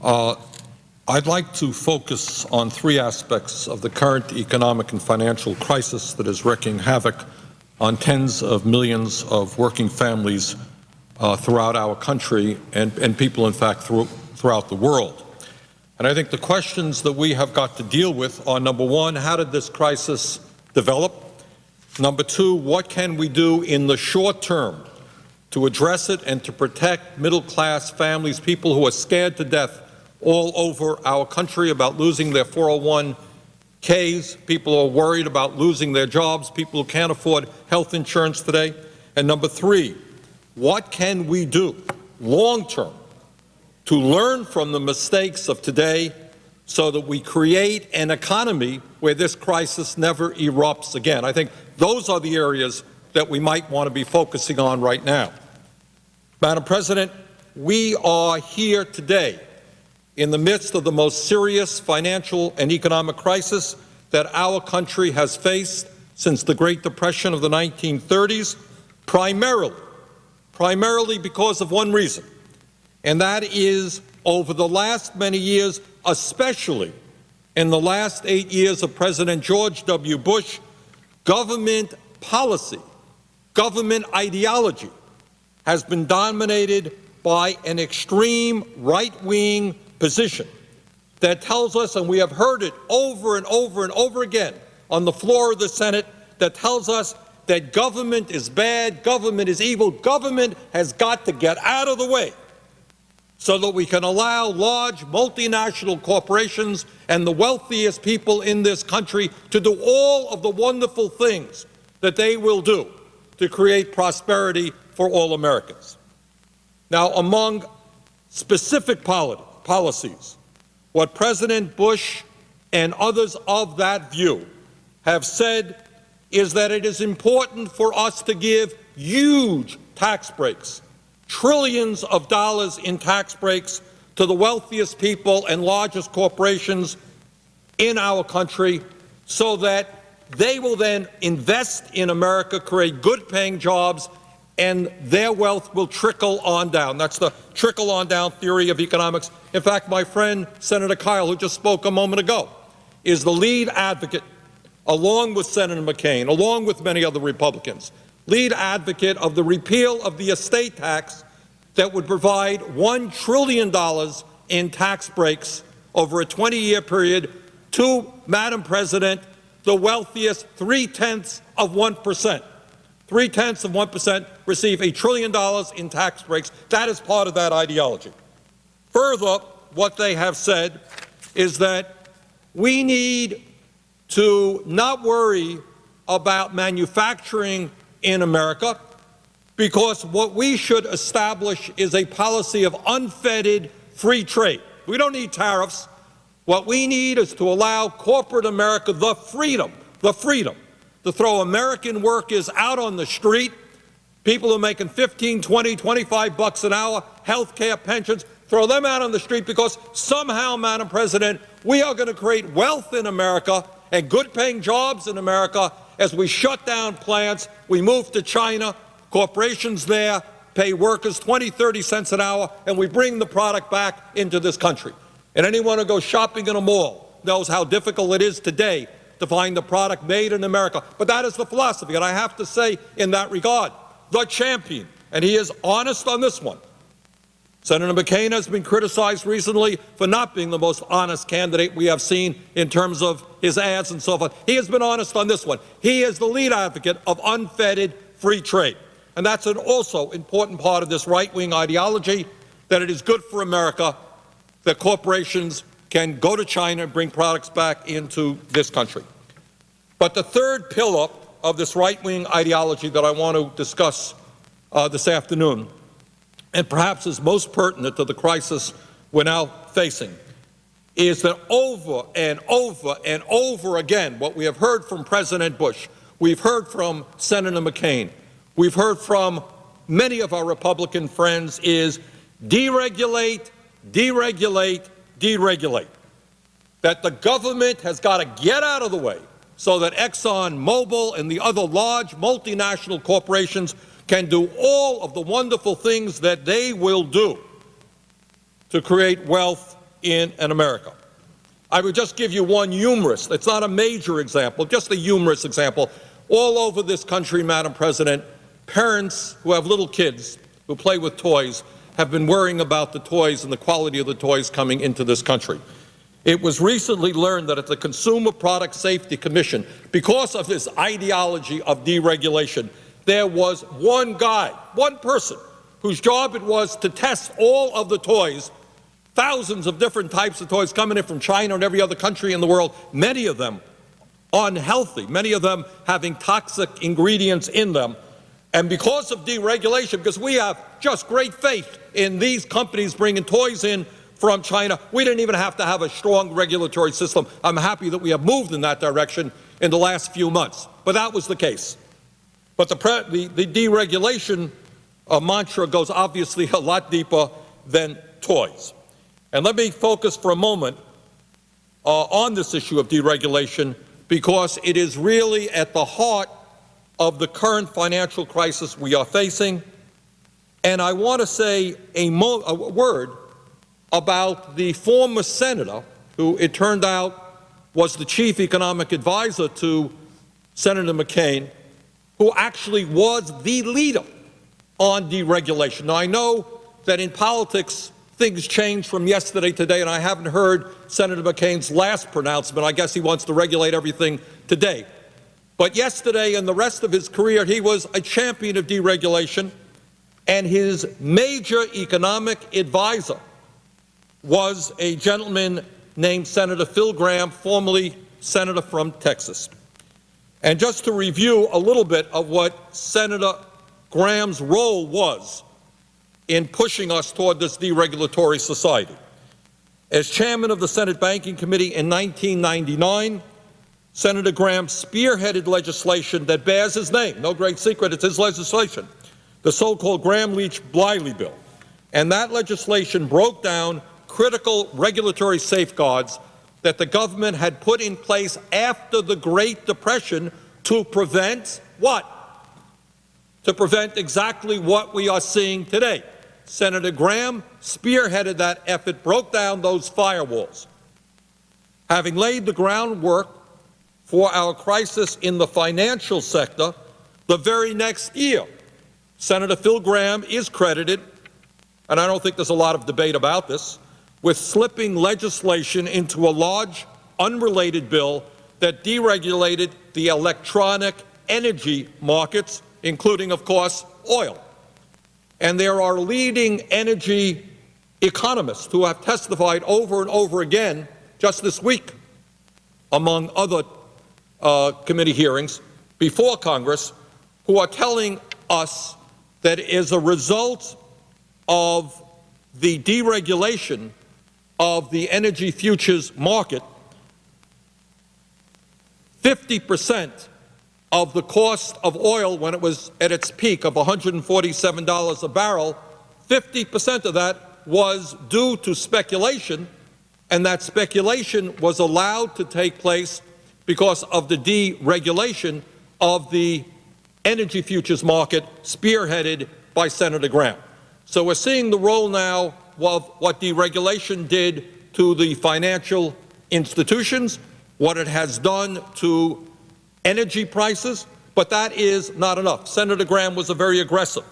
I'd like to focus on three aspects of the current economic and financial crisis that is wreaking havoc on tens of millions of working families throughout our country and people, in fact, throughout the world. And I think the questions that we have got to deal with are, number one, how did this crisis develop? Number two, what can we do in the short term to address it and to protect middle-class families, people who are scared to death all over our country about losing their 401ks, people who are worried about losing their jobs, people who can't afford health insurance today? And number three, what can we do long-term to learn from the mistakes of today so that we create an economy where this crisis never erupts again? I think those are the areas that we might want to be focusing on right now. Madam President, we are here today in the midst of the most serious financial and economic crisis that our country has faced since the Great Depression of the 1930s, primarily because of one reason, and that is over the last many years, especially in the last 8 years of President George W. Bush, government policy, government ideology has been dominated by an extreme right-wing position that tells us, and we have heard it over and over and over again on the floor of the Senate, that tells us that government is bad, government is evil, government has got to get out of the way so that we can allow large multinational corporations and the wealthiest people in this country to do all of the wonderful things that they will do to create prosperity for all Americans. Now, among specific policies, what President Bush and others of that view have said is that it is important for us to give huge tax breaks, trillions of dollars in tax breaks to the wealthiest people and largest corporations in our country so that they will then invest in America, create good-paying jobs, and their wealth will trickle on down. That's the trickle-on-down theory of economics. In fact, my friend Senator Kyle, who just spoke a moment ago, is the lead advocate, along with Senator McCain, along with many other Republicans, lead advocate of the repeal of the estate tax that would provide $1 trillion in tax breaks over a 20-year period to, Madam President, the wealthiest 0.3%. 0.3% receive $1 trillion in tax breaks. That is part of that ideology. Further, what they have said is that we need to not worry about manufacturing in America, because what we should establish is a policy of unfettered free trade. We don't need tariffs. What we need is to allow corporate America the freedom to throw American workers out on the street, people who are making 15, 20, 25 bucks an hour, health care, pensions, throw them out on the street because somehow, Madam President, we are going to create wealth in America and good-paying jobs in America as we shut down plants, we move to China, corporations there pay workers 20, 30 cents an hour, and we bring the product back into this country. And anyone who goes shopping in a mall knows how difficult it is today to find the product made in America. But that is the philosophy, and I have to say in that regard, the champion, and he is honest on this one. Senator McCain has been criticized recently for not being the most honest candidate we have seen in terms of his ads and so forth. He has been honest on this one. He is the lead advocate of unfettered free trade. And that's an also important part of this right-wing ideology, that it is good for America that corporations can go to China and bring products back into this country. But the third pillar of this right-wing ideology that I want to discuss this afternoon, and perhaps is most pertinent to the crisis we're now facing, is that over and over and over again, what we have heard from President Bush, we've heard from Senator McCain, we've heard from many of our Republican friends, is deregulate, deregulate, deregulate. That the government has got to get out of the way so that Exxon Mobil and the other large multinational corporations can do all of the wonderful things that they will do to create wealth in America. I would just give you one humorous, it's not a major example, just a humorous example. All over this country, Madam President, parents who have little kids who play with toys have been worrying about the toys and the quality of the toys coming into this country. It was recently learned that at the Consumer Product Safety Commission, because of this ideology of deregulation, there was one guy, one person, whose job it was to test all of the toys, thousands of different types of toys coming in from China and every other country in the world, many of them unhealthy, many of them having toxic ingredients in them. And because of deregulation, because we have just great faith in these companies bringing toys in from China, we didn't even have to have a strong regulatory system. I'm happy that we have moved in that direction in the last few months. But that was the case. But the deregulation mantra goes obviously a lot deeper than toys. And let me focus for a moment on this issue of deregulation, because it is really at the heart of the current financial crisis we are facing. And I want to say a word about the former senator who, it turned out, was the chief economic advisor to Senator McCain, who actually was the leader on deregulation. Now, I know that in politics, things change from yesterday to today, and I haven't heard Senator McCain's last pronouncement. I guess he wants to regulate everything today. But yesterday and the rest of his career, he was a champion of deregulation, and his major economic advisor was a gentleman named Senator Phil Gramm, formerly senator from Texas. And just to review a little bit of what Senator Gramm's role was in pushing us toward this deregulatory society. As chairman of the Senate Banking Committee in 1999, Senator Gramm spearheaded legislation that bears his name. No great secret, it's his legislation, the so-called Gramm-Leach-Bliley bill. And that legislation broke down critical regulatory safeguards that the government had put in place after the Great Depression to prevent what? To prevent exactly what we are seeing today. Senator Gramm spearheaded that effort, broke down those firewalls. Having laid the groundwork for our crisis in the financial sector, the very next year, Senator Phil Gramm is credited, and I don't think there's a lot of debate about this, with slipping legislation into a large, unrelated bill that deregulated the electronic energy markets, including, of course, oil. And there are leading energy economists who have testified over and over again just this week, among other committee hearings before Congress, who are telling us that as a result of the deregulation of the energy futures market, 50% of the cost of oil when it was at its peak of $147 a barrel, 50% of that was due to speculation, and that speculation was allowed to take place because of the deregulation of the energy futures market spearheaded by Senator Gramm. So we're seeing the role now of what deregulation did to the financial institutions, what it has done to energy prices, but that is not enough. Senator Gramm was a very aggressive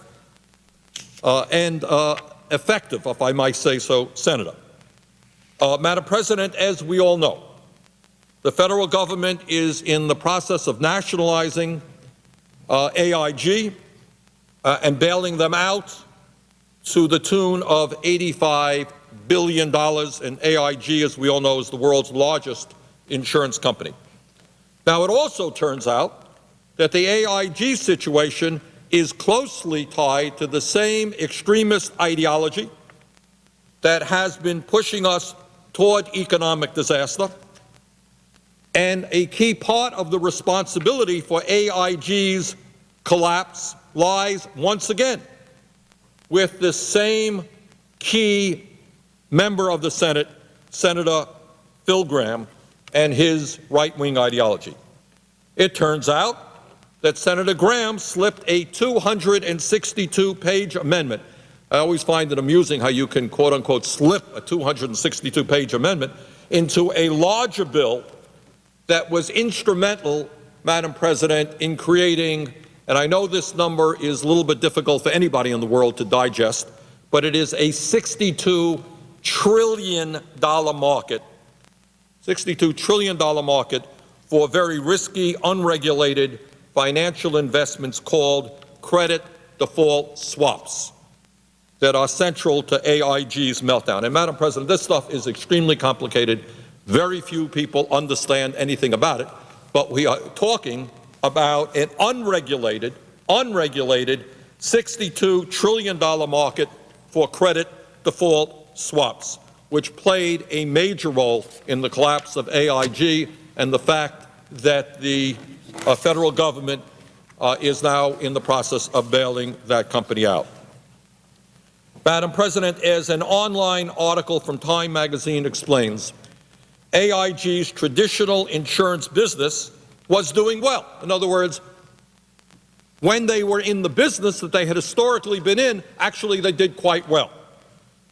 and effective, if I might say so, senator. Madam President, as we all know, the federal government is in the process of nationalizing AIG and bailing them out to the tune of $85 billion, and AIG, as we all know, is the world's largest insurance company. Now, it also turns out that the AIG situation is closely tied to the same extremist ideology that has been pushing us toward economic disaster, and a key part of the responsibility for AIG's collapse lies once again with the same key member of the Senate, Senator Phil Gramm, and his right-wing ideology. It turns out that Senator Gramm slipped a 262-page amendment I always find it amusing how you can, quote unquote, slip a 262-page amendment into a larger bill that was instrumental, Madam President, in creating, and I know this number is a little bit difficult for anybody in the world to digest, but it is a $62 trillion market, $62 trillion market for very risky, unregulated financial investments called credit default swaps that are central to AIG's meltdown. And Madam President, this stuff is extremely complicated. Very few people understand anything about it, but we are talking about an unregulated $62 trillion market for credit default swaps, which played a major role in the collapse of AIG and the fact that the federal government is now in the process of bailing that company out. Madam President, as an online article from Time magazine explains, AIG's traditional insurance business was doing well. In other words, when they were in the business that they had historically been in, actually they did quite well.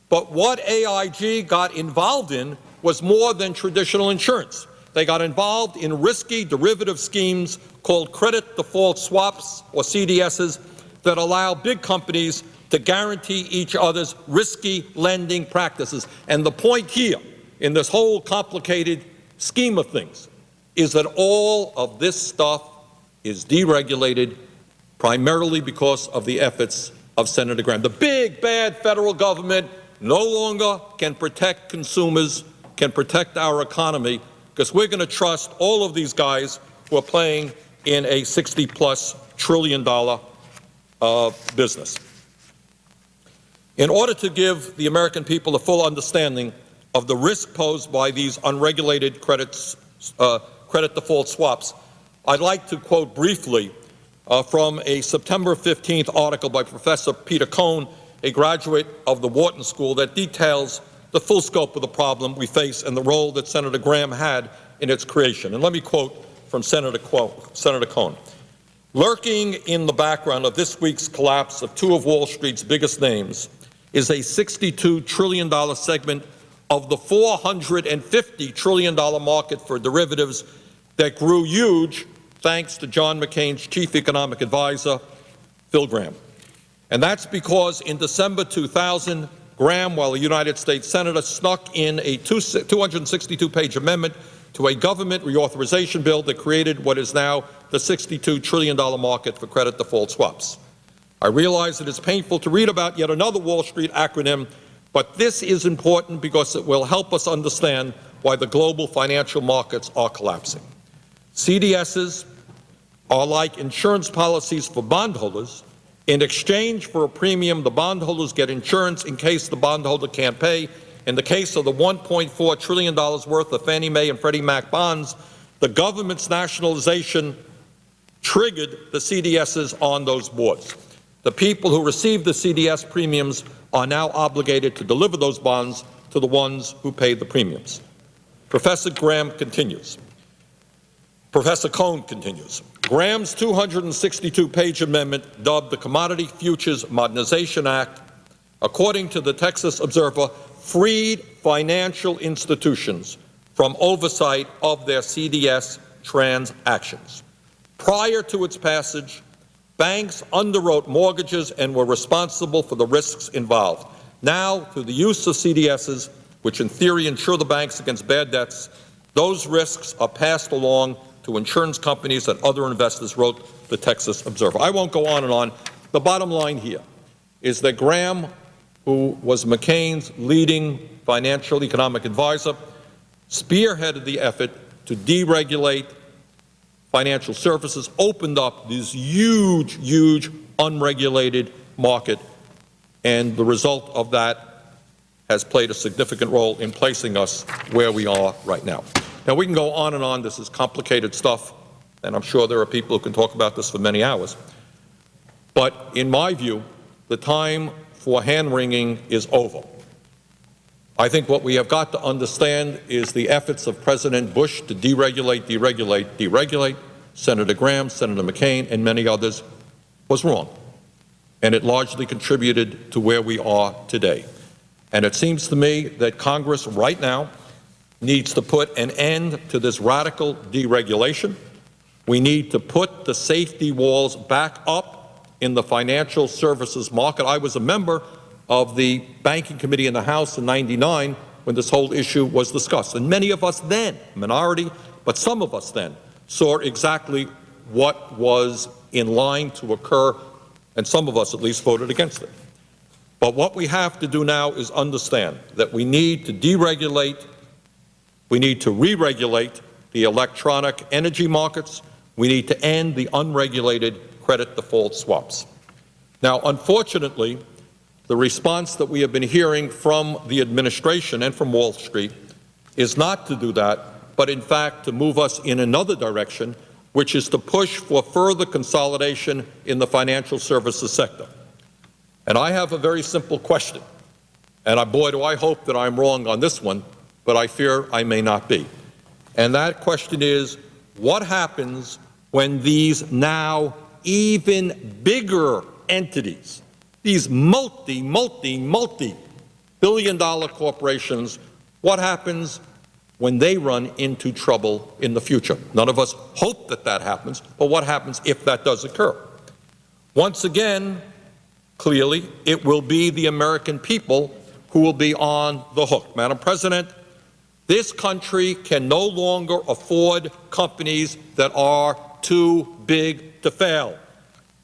But what AIG got involved in was more than traditional insurance. They got involved in risky derivative schemes called credit default swaps, or CDSs, that allow big companies to guarantee each other's risky lending practices. And the point here, in this whole complicated scheme of things, is that all of this stuff is deregulated primarily because of the efforts of Senator Graham. The big, bad federal government no longer can protect consumers, can protect our economy, because we're going to trust all of these guys who are playing in a $60+ trillion business. In order to give the American people a full understanding of the risk posed by these unregulated credit default swaps, I'd like to quote briefly from a September 15th article by Professor Peter Cohn, a graduate of the Wharton School, that details the full scope of the problem we face and the role that Senator Graham had in its creation. And let me quote from Senator Cohn. Lurking in the background of this week's collapse of two of Wall Street's biggest names is a $62 trillion segment of the $450 trillion market for derivatives that grew huge thanks to John McCain's chief economic advisor, Phil Graham. And that's because in December 2000, Graham, while a United States Senator, snuck in a 262-page amendment to a government reauthorization bill that created what is now the $62 trillion market for credit default swaps. I realize it is painful to read about yet another Wall Street acronym, but this is important because it will help us understand why the global financial markets are collapsing. CDSs are like insurance policies for bondholders. In exchange for a premium, the bondholders get insurance in case the bondholder can't pay. In the case of the $1.4 trillion worth of Fannie Mae and Freddie Mac bonds, the government's nationalization triggered the CDSs on those boards. The people who received the CDS premiums are now obligated to deliver those bonds to the ones who paid the premiums. Professor Cohn continues. Graham's 262-page amendment, dubbed the Commodity Futures Modernization Act, according to the Texas Observer, freed financial institutions from oversight of their CDS transactions. Prior to its passage, banks underwrote mortgages and were responsible for the risks involved. Now, through the use of CDSs, which in theory insure the banks against bad debts, those risks are passed along to insurance companies and other investors, wrote the Texas Observer. I won't go on and on. The bottom line here is that Graham, who was McCain's leading financial economic advisor, spearheaded the effort to deregulate financial services, opened up this huge unregulated market, and the result of that has played a significant role in placing us where we are right now. Now, we can go on and on. This is complicated stuff, and I'm sure there are people who can talk about this for many hours. But in my view, the time for hand-wringing is over. I think what we have got to understand is the efforts of President Bush to deregulate Senator Graham, Senator McCain, and many others was wrong. and it largely contributed to where we are today. And it seems to me that Congress right now needs to put an end to this radical deregulation. We need to put the safety walls back up in the financial services market. I was a member of the Banking Committee in the House in '99 when this whole issue was discussed. And many of us then, minority, but some of us then, saw exactly what was in line to occur, and some of us at least voted against it. But what we have to do now is understand that we need to deregulate, we need to re-regulate the electronic energy markets, we need to end the unregulated credit default swaps. Now, unfortunately, the response that we have been hearing from the administration and from Wall Street is not to do that, but in fact to move us in another direction, which is to push for further consolidation in the financial services sector. And I have a very simple question, and boy, do I hope that I'm wrong on this one, but I fear I may not be. And that question is, what happens when these now even bigger entities, these multi-billion-dollar corporations, what happens when they run into trouble in the future? None of us hope that that happens, but what happens if that does occur? Once again, clearly, it will be the American people who will be on the hook. Madam President, this country can no longer afford companies that are too big to fail.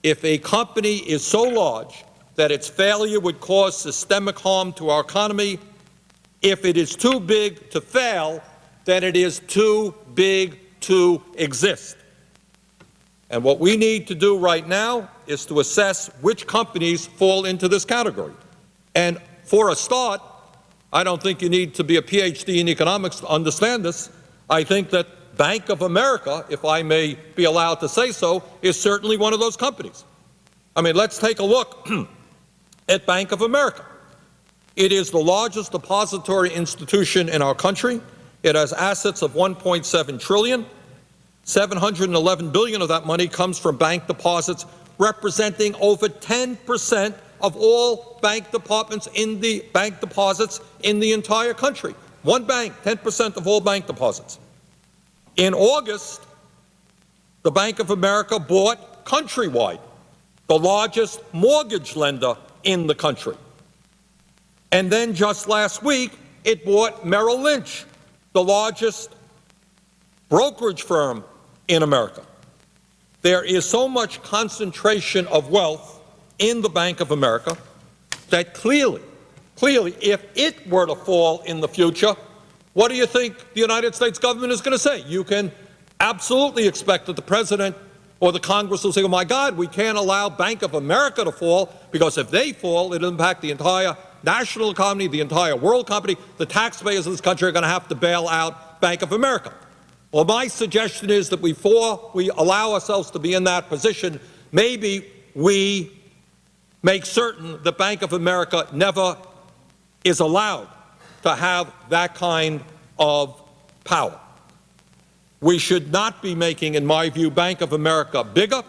If a company is so large that its failure would cause systemic harm to our economy, if it is too big to fail, then it is too big to exist. And what we need to do right now is to assess which companies fall into this category. And for a start, I don't think you need to be a PhD in economics to understand this. I think that Bank of America, if I may be allowed to say so, is certainly one of those companies. I mean, let's take a look at Bank of America. It is the largest depository institution in our country. It has assets of $1.7 trillion. $711 billion of that money comes from bank deposits, representing over 10% of all bank deposits in the entire country. One bank, 10% of all bank deposits. In August, the Bank of America bought Countrywide, the largest mortgage lender in the country. And then just last week, it bought Merrill Lynch, the largest brokerage firm in America. There is so much concentration of wealth in the Bank of America that clearly, if it were to fall in the future, what do you think the United States government is going to say? You can absolutely expect that the President or the Congress will say, oh my God, we can't allow Bank of America to fall, because if they fall, it'll impact the entire national economy, the entire world economy. The taxpayers of this country are going to have to bail out Bank of America. Well, my suggestion is that before we allow ourselves to be in that position, maybe we make certain that Bank of America never is allowed to have that kind of power. We should not be making, in my view, Bank of America bigger.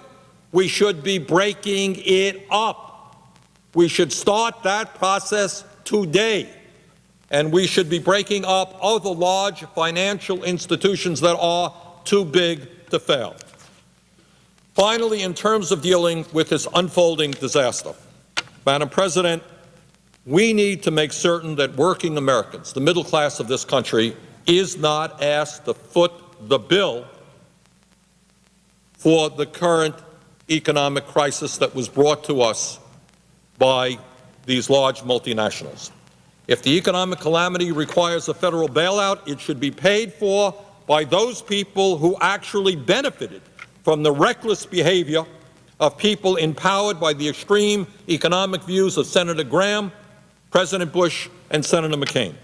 We should be breaking it up. We should start that process today. And we should be breaking up other large financial institutions that are too big to fail. Finally, in terms of dealing with this unfolding disaster, Madam President, we need to make certain that working Americans, the middle class of this country, is not asked to foot the bill for the current economic crisis that was brought to us by these large multinationals. If the economic calamity requires a federal bailout, it should be paid for by those people who actually benefited from the reckless behavior of people empowered by the extreme economic views of Senator Graham, President Bush, and Senator McCain.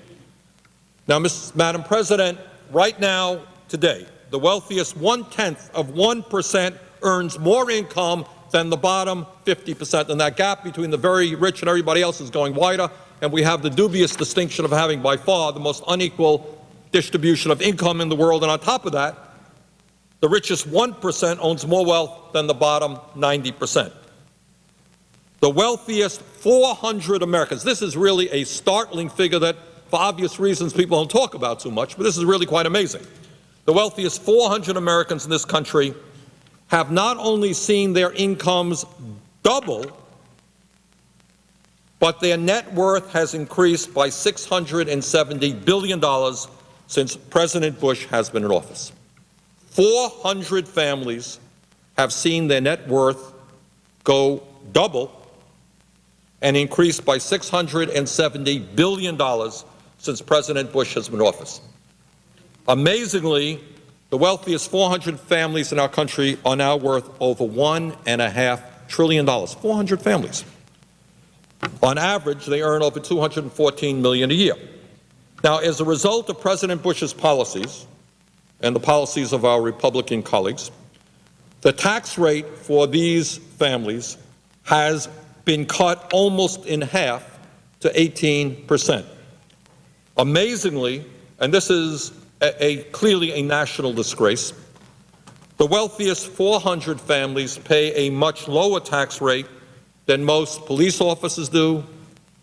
Now, Madam President, right now, today, the wealthiest 0.1% earns more income than the bottom 50%, and that gap between the very rich and everybody else is going wider, and we have the dubious distinction of having by far the most unequal distribution of income in the world, and on top of that, the richest 1% owns more wealth than the bottom 90%. the wealthiest 400 Americans, this is really a startling figure that, for obvious reasons, people don't talk about too much, but this is really quite amazing. The wealthiest 400 Americans in this country have not only seen their incomes double, but their net worth has increased by $670 billion since President Bush has been in office. 400 families have seen their net worth go double and increase by $670 billion since President Bush has been in office. Amazingly, the wealthiest 400 families in our country are now worth over $1.5 trillion. 400 families. On average, they earn over $214 million a year. Now, as a result of President Bush's policies and the policies of our Republican colleagues, the tax rate for these families has been cut almost in half to 18%. Amazingly, and this is clearly a national disgrace, the wealthiest 400 families pay a much lower tax rate than most police officers do,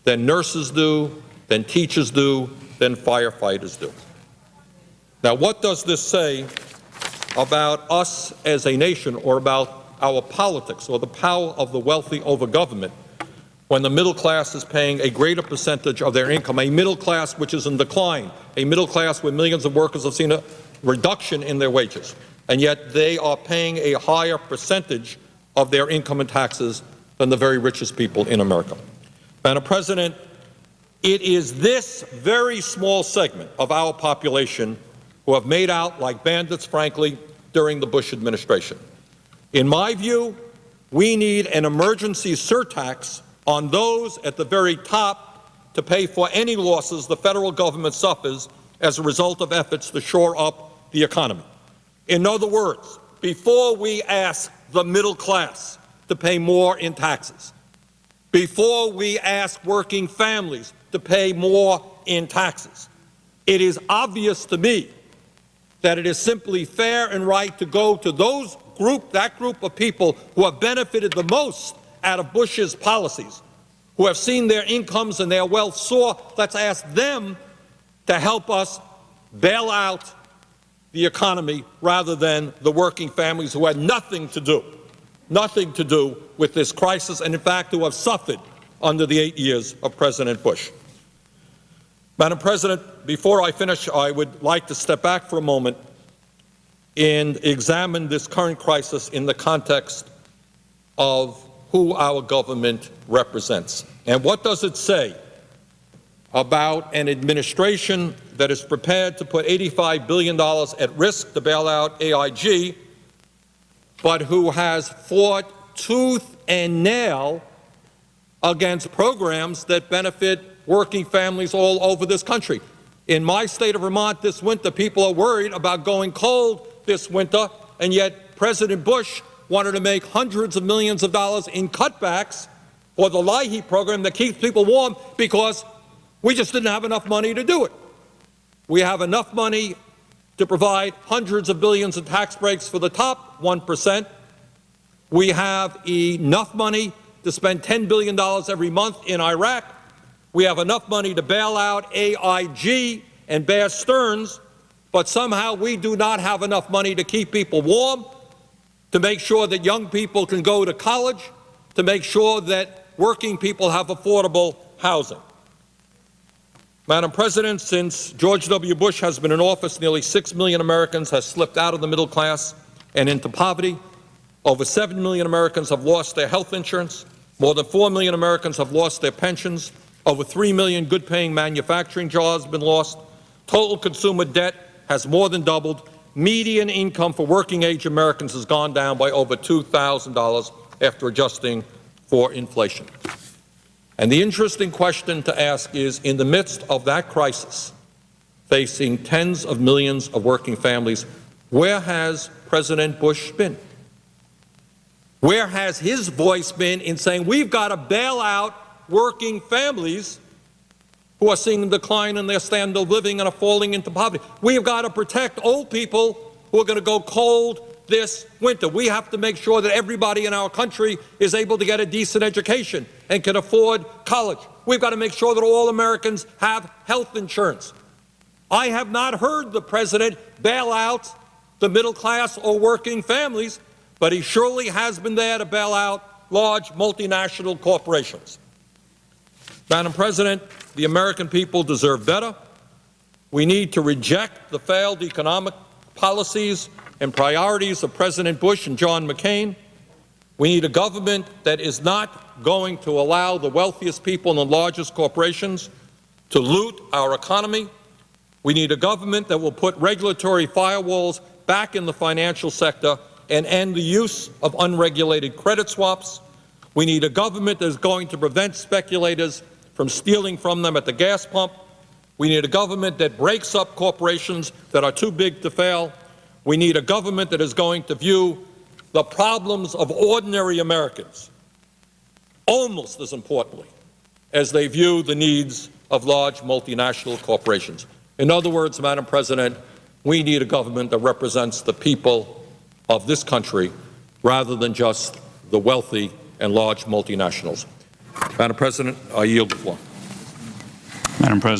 than nurses do, than teachers do, than firefighters do. Now, what does this say about us as a nation, or about our politics, or the power of the wealthy over government, when the middle class is paying a greater percentage of their income, a middle class which is in decline, a middle class where millions of workers have seen a reduction in their wages, and yet they are paying a higher percentage of their income and taxes than the very richest people in America. Madam President, it is this very small segment of our population who have made out like bandits, frankly, during the Bush administration. In my view, we need an emergency surtax on those at the very top to pay for any losses the federal government suffers as a result of efforts to shore up the economy. In other words, before we ask the middle class to pay more in taxes, before we ask working families to pay more in taxes, it is obvious to me that it is simply fair and right to go to that group of people who have benefited the most out of Bush's policies, who have seen their incomes and their wealth soar. Let's ask them to help us bail out the economy rather than the working families who had nothing to do with this crisis, and in fact who have suffered under the 8 years of President Bush. Madam President, before I finish, I would like to step back for a moment and examine this current crisis in the context of who our government represents. And what does it say about an administration that is prepared to put $85 billion at risk to bail out AIG, but who has fought tooth and nail against programs that benefit working families all over this country? In my state of Vermont this winter, people are worried about going cold this winter, and yet President Bush wanted to make hundreds of millions of dollars in cutbacks for the LIHEAP program that keeps people warm, because we just didn't have enough money to do it. We have enough money to provide hundreds of billions in tax breaks for the top 1%. We have enough money to spend $10 billion every month in Iraq. We have enough money to bail out AIG and Bear Stearns, but somehow we do not have enough money to keep people warm, to make sure that young people can go to college, to make sure that working people have affordable housing. Madam President, since George W. Bush has been in office, nearly 6 million Americans have slipped out of the middle class and into poverty. Over 7 million Americans have lost their health insurance. More than 4 million Americans have lost their pensions. Over 3 million good-paying manufacturing jobs have been lost. Total consumer debt has more than doubled. Median income for working-age Americans has gone down by over $2,000 after adjusting for inflation. And the interesting question to ask is, in the midst of that crisis, facing tens of millions of working families, where has President Bush been? Where has his voice been in saying we've got to bail out working families who are seeing a decline in their standard of living and are falling into poverty? We've got to protect old people who are going to go cold this winter. We have to make sure that everybody in our country is able to get a decent education and can afford college. We've got to make sure that all Americans have health insurance. I have not heard the president bail out the middle class or working families, but he surely has been there to bail out large multinational corporations. Madam President, the American people deserve better. We need to reject the failed economic policies and priorities of President Bush and John McCain. We need a government that is not going to allow the wealthiest people and the largest corporations to loot our economy. We need a government that will put regulatory firewalls back in the financial sector and end the use of unregulated credit swaps. We need a government that is going to prevent speculators from stealing from them at the gas pump. We need a government that breaks up corporations that are too big to fail. We need a government that is going to view the problems of ordinary Americans almost as importantly as they view the needs of large multinational corporations. In other words, Madam President, we need a government that represents the people of this country rather than just the wealthy and large multinationals. Madam President, I yield the floor. Madam President.